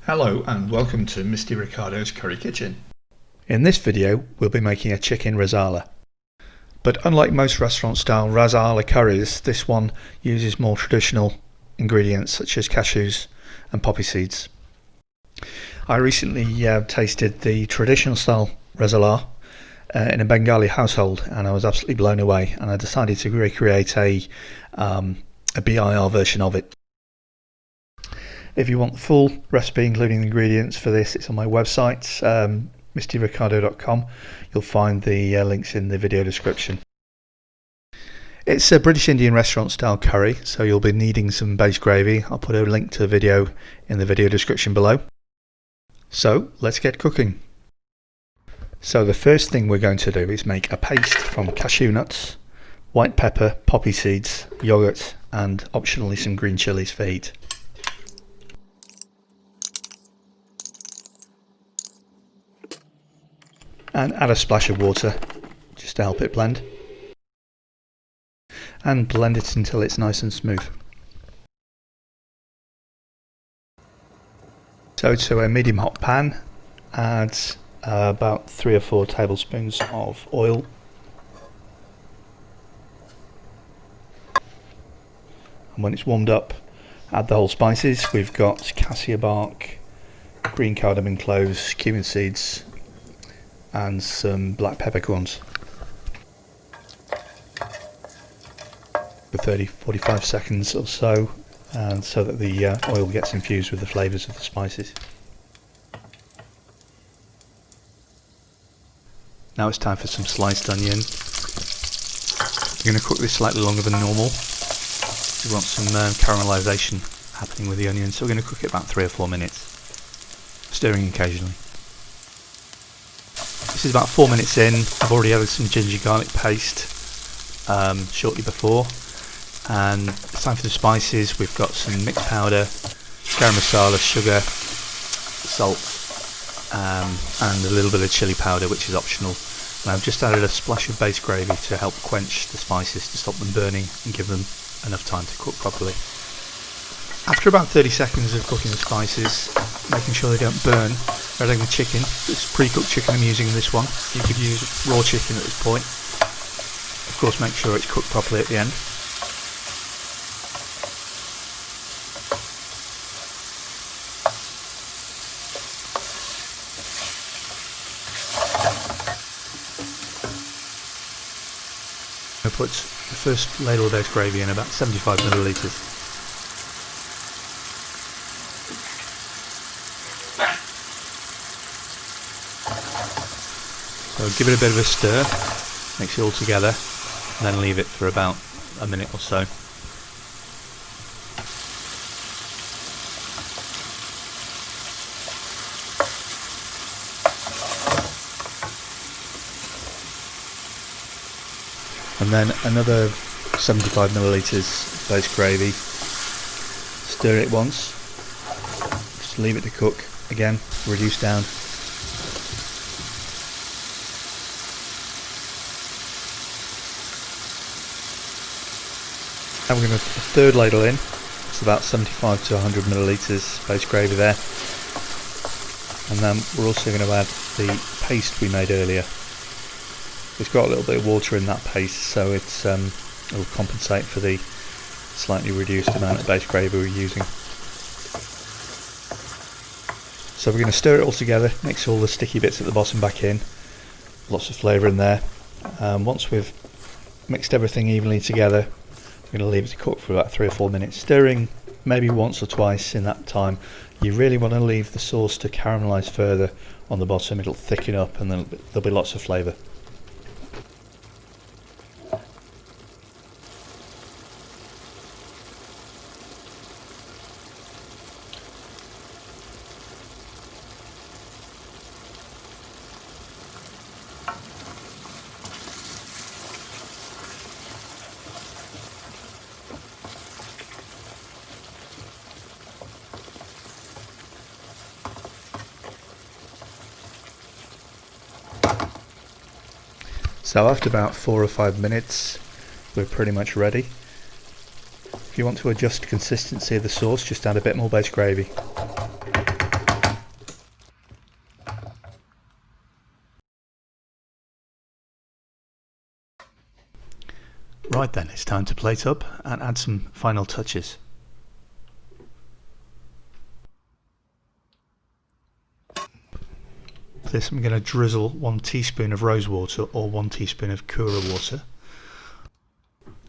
Hello and welcome to Misty Ricardo's Curry Kitchen. In this video we'll be making a chicken Rezala. But unlike most restaurant style Rezala curries, this one uses more traditional ingredients such as cashews and poppy seeds. I recently tasted the traditional style Rezala in a Bengali household and I was absolutely blown away, and I decided to recreate a BIR version of it. If you want the full recipe including the ingredients for this, it's on my website, mistyricardo.com. You'll find the links in the video description. It's a British Indian restaurant style curry, so you'll be needing some base gravy. I'll put a link to the video in the video description below. So let's get cooking. So the first thing we're going to do is make a paste from cashew nuts, white pepper, poppy seeds, yoghurt and optionally some green chilies for heat. And add a splash of water just to help it blend, and blend it until it's nice and smooth. So to a medium hot pan, add about 3 or 4 tablespoons of oil, and when it's warmed up add the whole spices. We've got cassia bark, green cardamom cloves, cumin seeds and some black peppercorns for 30-45 seconds or so, and so that the oil gets infused with the flavours of the spices. Now it's time for some sliced onion. We're going to cook this slightly longer than normal. We want some caramelisation happening with the onion, so we're going to cook it about 3 or 4 minutes, stirring occasionally. This is about 4 minutes in. I've already added some ginger garlic paste shortly before, and it's time for the spices. We've got some mixed powder, garam masala, sugar, salt and a little bit of chili powder, which is optional. And I've just added a splash of base gravy to help quench the spices, to stop them burning and give them enough time to cook properly. After about 30 seconds of cooking the spices, making sure they don't burn, adding the chicken. It's pre-cooked chicken I'm using in this one. You could use raw chicken at this point. Of course, make sure it's cooked properly at the end. I put the first ladle of base gravy in, about 75 millilitres. So give it a bit of a stir, mix it all together, and then leave it for about a minute or so. And then another 75 millilitres base gravy. Stir it once, just leave it to cook again, reduce down. And we're going to put a third ladle in. It's about 75 to 100 millilitres base gravy there. And then we're also going to add the paste we made earlier. It's got a little bit of water in that paste, so it'll compensate for the slightly reduced amount of base gravy we're using. So we're going to stir it all together, mix all the sticky bits at the bottom back in. Lots of flavour in there. Once we've mixed everything evenly together, we're going to leave it to cook for about 3 or 4 minutes, stirring maybe once or twice in that time. You really want to leave the sauce to caramelise further on the bottom. It'll thicken up and there'll be lots of flavour. So after about 4 or 5 minutes, we're pretty much ready. If you want to adjust consistency of the sauce, just add a bit more base gravy. Right then, it's time to plate up and add some final touches. For this I'm going to drizzle 1 teaspoon of rose water or 1 teaspoon of kewra water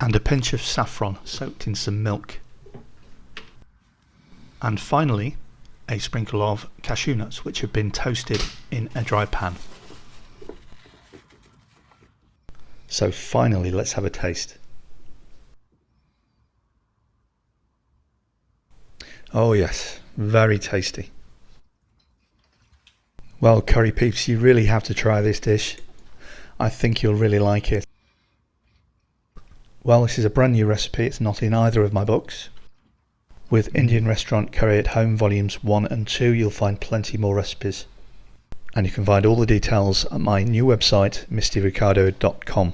and a pinch of saffron soaked in some milk, and finally a sprinkle of cashew nuts which have been toasted in a dry pan. So finally, let's have a taste. Oh yes, very tasty. Well, curry peeps, you really have to try this dish. I think you'll really like it. Well, this is a brand new recipe, it's not in either of my books. With Indian Restaurant Curry at Home Volumes 1 and 2, you'll find plenty more recipes. And you can find all the details at my new website, mistyricardo.com.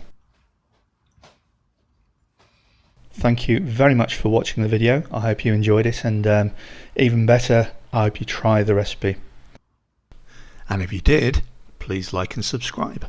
Thank you very much for watching the video. I hope you enjoyed it, and even better, I hope you try the recipe. And if you did, please like and subscribe.